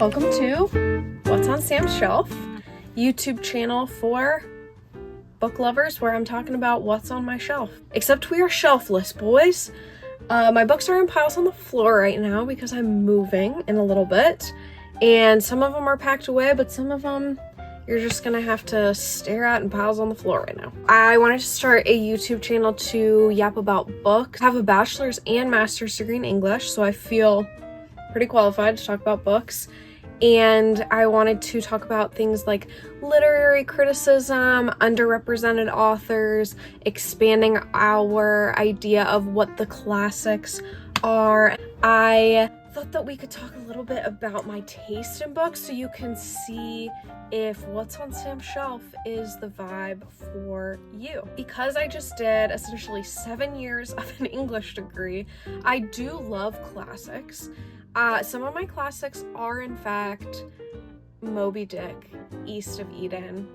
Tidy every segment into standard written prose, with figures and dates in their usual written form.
Welcome to What's on Sam's Shelf, YouTube channel for book lovers where I'm talking about what's on my shelf. Except we are shelfless, boys. My books are in piles on the floor right now because I'm moving in a little bit. And some of them are packed away, but some of them you're just gonna have to stare at in piles on the floor right now. I wanted to start a YouTube channel to yap about books. I have a bachelor's and master's degree in English, so I feel pretty qualified to talk about books. And I wanted to talk about things like literary criticism, underrepresented authors, expanding our idea of what the classics are. I thought that we could talk a little bit about my taste in books so you can see if what's on Sam's shelf is the vibe for you. Because I just did essentially 7 years of an English degree, I do love classics. Some of my classics are, in fact, Moby Dick, East of Eden.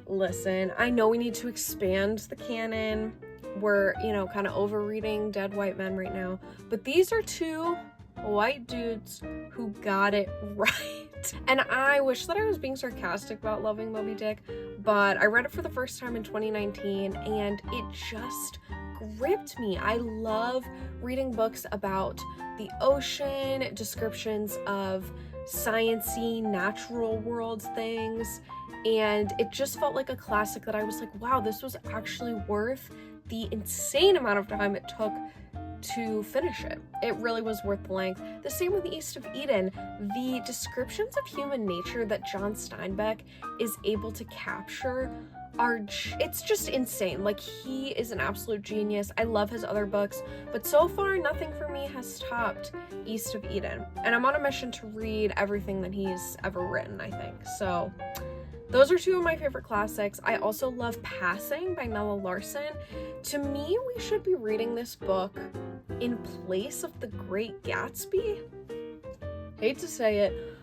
Listen, I know we need to expand the canon. We're, kind of overreading Dead White Men right now. But these are two white dudes who got it right. And I wish that I was being sarcastic about loving Moby Dick, but I read it for the first time in 2019, and it just gripped me. I love reading books about the ocean, descriptions of science-y, natural world things, and it just felt like a classic that I was like, wow, this was actually worth the insane amount of time it took to finish it. It really was worth the length. The same with East of Eden. The descriptions of human nature that John Steinbeck is able to capture it's just insane. Like, he is an absolute genius. I love his other books, but so far nothing for me has topped East of Eden. And I'm on a mission to read everything that he's ever written, I think. So those are two of my favorite classics. I also love Passing by Nella Larson. To me, we should be reading this book in place of The Great Gatsby. Hate to say it,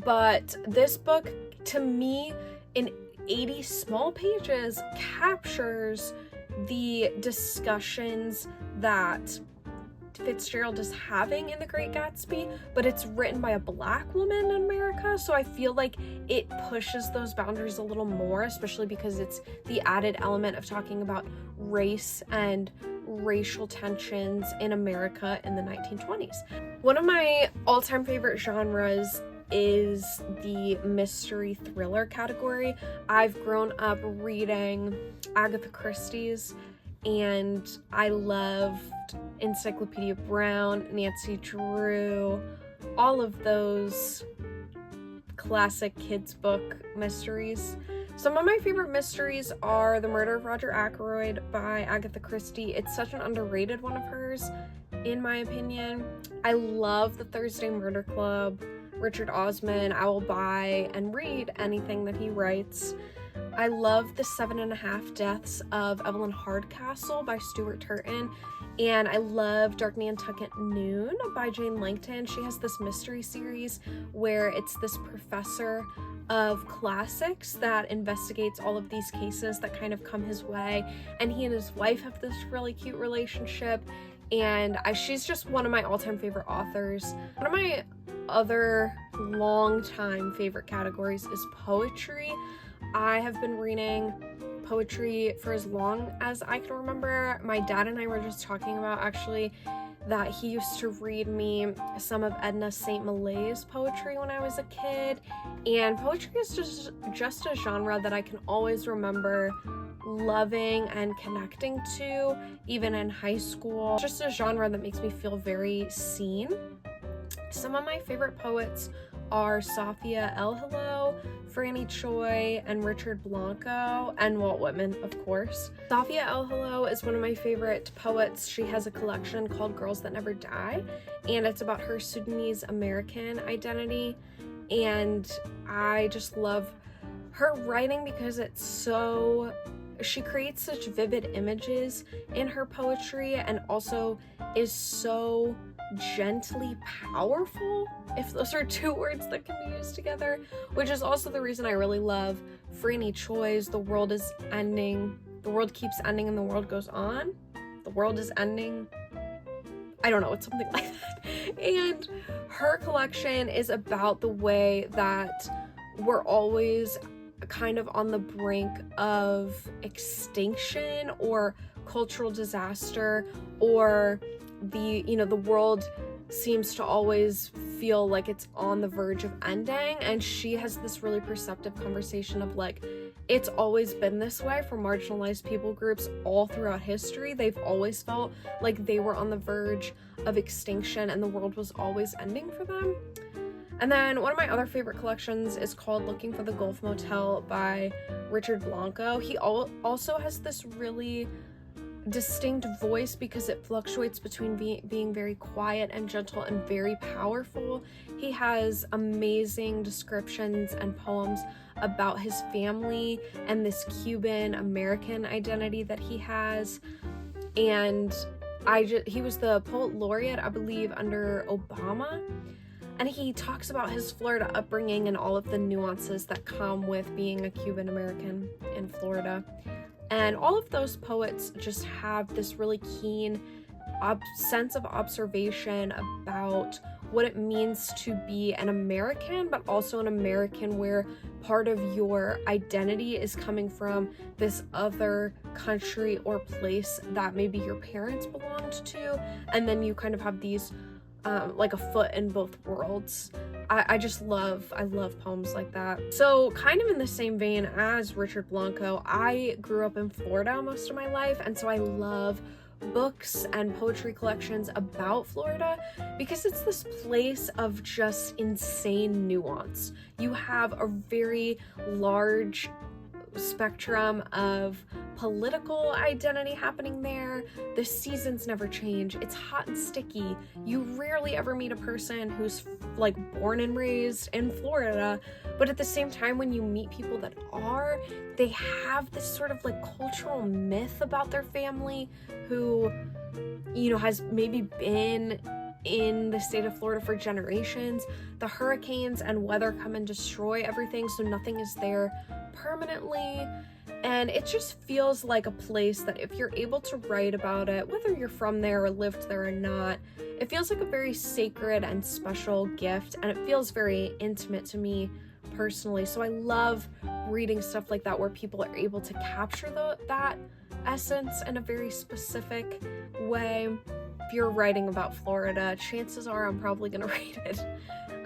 but this book, to me, in 80 small pages, captures the discussions that Fitzgerald is having in The Great Gatsby, but it's written by a Black woman in America, so I feel like it pushes those boundaries a little more, especially because it's the added element of talking about race and racial tensions in America in the 1920s. One of my all-time favorite genres is the mystery thriller category. I've grown up reading Agatha Christie's, and I loved Encyclopedia Brown, Nancy Drew, all of those classic kids book mysteries. Some of my favorite mysteries are The Murder of Roger Ackroyd by Agatha Christie. It's such an underrated one of hers, in my opinion. I love The Thursday Murder Club, Richard Osman. I will buy and read anything that he writes. I love The 7.5 Deaths of Evelyn Hardcastle by Stuart Turton, and I love Dark Nantucket Noon by Jane Langton. She has this mystery series where it's this professor of classics that investigates all of these cases that kind of come his way, and he and his wife have this really cute relationship, and she's just one of my all-time favorite authors. One of my other long-time favorite categories is poetry. I have been reading poetry for as long as I can remember. My dad and I were just talking about, actually, that he used to read me some of Edna St. Malay's poetry when I was a kid, and poetry is just a genre that I can always remember loving and connecting to, even in high school. It's just a genre that makes me feel very seen. Some of my favorite poets are Safia El-Hello, Franny Choi, and Richard Blanco, and Walt Whitman, of course. Safia El-Hello is one of my favorite poets. She has a collection called Girls That Never Die, and it's about her Sudanese American identity, and I just love her writing because she creates such vivid images in her poetry, and also is so gently powerful, if those are two words that can be used together, which is also the reason I really love Franny Choi's The World is Ending, the world keeps ending and the world goes on. The world is ending, I don't know, it's something like that. And her collection is about the way that we're always kind of on the brink of extinction or cultural disaster, or the world seems to always feel like it's on the verge of ending. And she has this really perceptive conversation of like, it's always been this way for marginalized people groups all throughout history. They've always felt like they were on the verge of extinction and the world was always ending for them. And then one of my other favorite collections is called Looking for the Gulf Motel by Richard Blanco. He also has this really distinct voice because it fluctuates between being very quiet and gentle and very powerful. He has amazing descriptions and poems about his family and this Cuban American identity that he has. And he was the poet laureate, I believe, under Obama. And he talks about his Florida upbringing and all of the nuances that come with being a Cuban American in Florida. And all of those poets just have this really keen sense of observation about what it means to be an American, but also an American where part of your identity is coming from this other country or place that maybe your parents belonged to, and then you kind of have these like a foot in both worlds. I love poems like that. So kind of in the same vein as Richard Blanco, I grew up in Florida most of my life, and so I love books and poetry collections about Florida because it's this place of just insane nuance. You have a very large spectrum of political identity happening there. The seasons never change. It's hot and sticky. You rarely ever meet a person who's like born and raised in Florida, but at the same time, when you meet people that are, they have this sort of like cultural myth about their family who, has maybe been in the state of Florida for generations. The hurricanes and weather come and destroy everything, so nothing is there permanently. And it just feels like a place that if you're able to write about it, whether you're from there or lived there or not, it feels like a very sacred and special gift, and it feels very intimate to me personally. So I love reading stuff like that where people are able to capture that essence in a very specific way. If you're writing about Florida, chances are I'm probably gonna read it.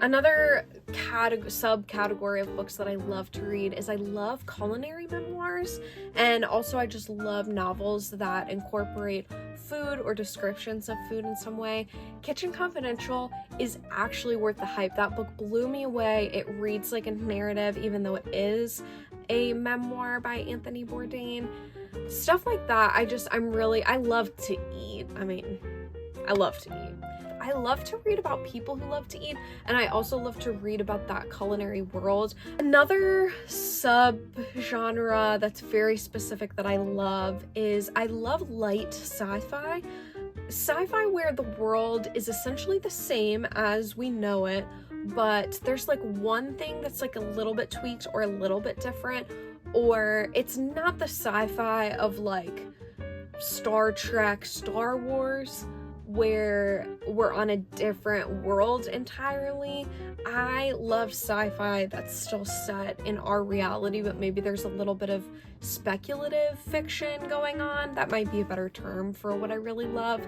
Another subcategory of books that I love to read is I love culinary memoirs, and also I just love novels that incorporate food or descriptions of food in some way. Kitchen Confidential is actually worth the hype. That book blew me away. It reads like a narrative even though it is a memoir by Anthony Bourdain. Stuff like that, I love to eat. I love to eat. I love to read about people who love to eat, and I also love to read about that culinary world. Another sub-genre that's very specific that I love is I love light sci-fi. Sci-fi where the world is essentially the same as we know it, but there's like one thing that's like a little bit tweaked or a little bit different, or it's not the sci-fi of like Star Trek, Star Wars, where we're on a different world entirely. I love sci-fi that's still set in our reality, but maybe there's a little bit of speculative fiction going on. That might be a better term for what I really love.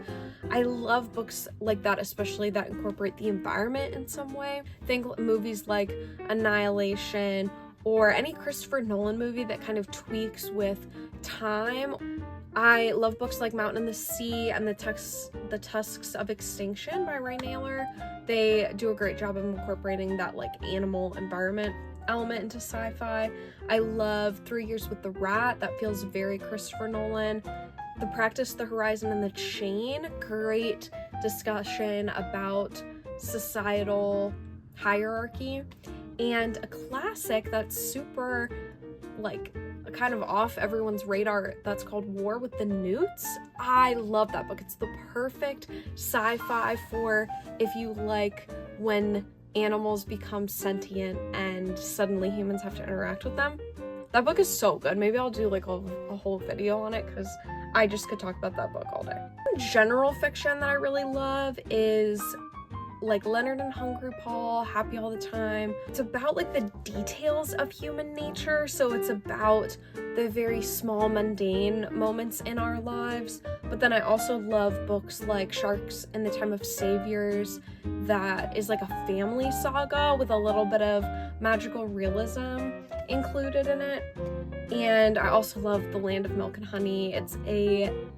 I love books like that, especially that incorporate the environment in some way. Think movies like Annihilation or any Christopher Nolan movie that kind of tweaks with time. I love books like Mountain and the Sea and The Tusks of Extinction by Ray Naylor. They do a great job of incorporating that like animal environment element into sci-fi. I love 3 Years with the Rat. That feels very Christopher Nolan. The Practice, The Horizon, and the Chain. Great discussion about societal hierarchy. And a classic that's super like kind of off everyone's radar that's called War with the Newts. I love that book. It's the perfect sci-fi for if you like when animals become sentient and suddenly humans have to interact with them. That book is so good. Maybe I'll do like a whole video on it because I just could talk about that book all day. General fiction that I really love is like Leonard and Hungry Paul, Happy All the Time. It's about like the details of human nature, so it's about the very small mundane moments in our lives. But then I also love books like Sharks in the Time of Saviors, that is like a family saga with a little bit of magical realism included in it. And I also love The Land of Milk and Honey. It's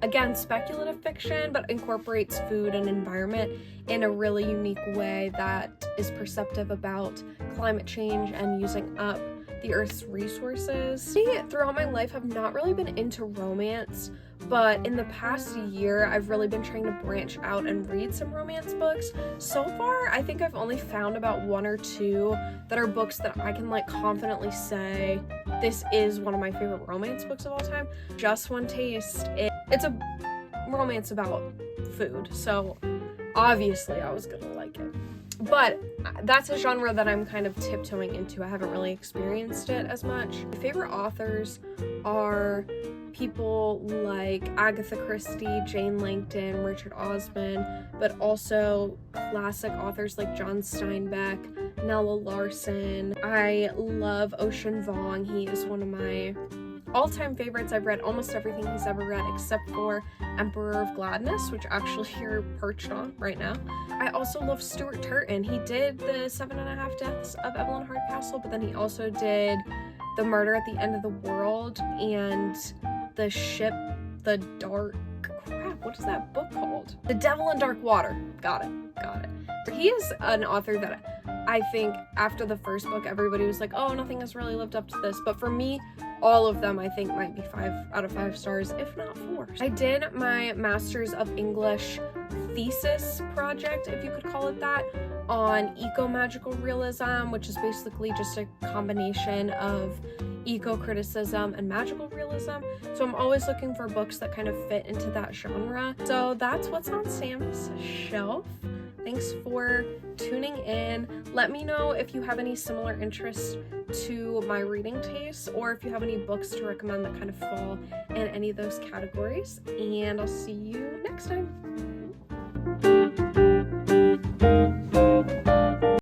again, speculative fiction, but incorporates food and environment in a really unique way that is perceptive about climate change and using up the Earth's resources. Throughout my life, I've not really been into romance, but in the past year, I've really been trying to branch out and read some romance books. So far, I think I've only found about 1 or 2 that are books that I can like confidently say, this is one of my favorite romance books of all time. Just One Taste. It's a romance about food, so obviously I was gonna like it. But that's a genre that I'm kind of tiptoeing into. I haven't really experienced it as much. My favorite authors are people like Agatha Christie, Jane Langton, Richard Osman, but also classic authors like John Steinbeck, Nella Larson. I love Ocean Vuong. He is one of my all-time favorites. I've read almost everything he's ever read except for Emperor of Gladness, which actually you're perched on right now. I also love Stuart Turton. He did the 7.5 Deaths of Evelyn Hardcastle, but then he also did The Murder at the End of the World and The Ship, The Dark... Crap, what is that book called? The Devil in Dark Water. Got it. He is an author that I think after the first book, everybody was like, oh, nothing has really lived up to this. But for me, all of them I think might be 5 out of 5 stars, if not 4. I did my Masters of English thesis project, if you could call it that, on eco-magical realism, which is basically just a combination of eco-criticism and magical realism. So I'm always looking for books that kind of fit into that genre. So that's what's on Sam's shelf. Thanks for tuning in. Let me know if you have any similar interests to my reading tastes, or if you have any books to recommend that kind of fall in any of those categories. And I'll see you next time.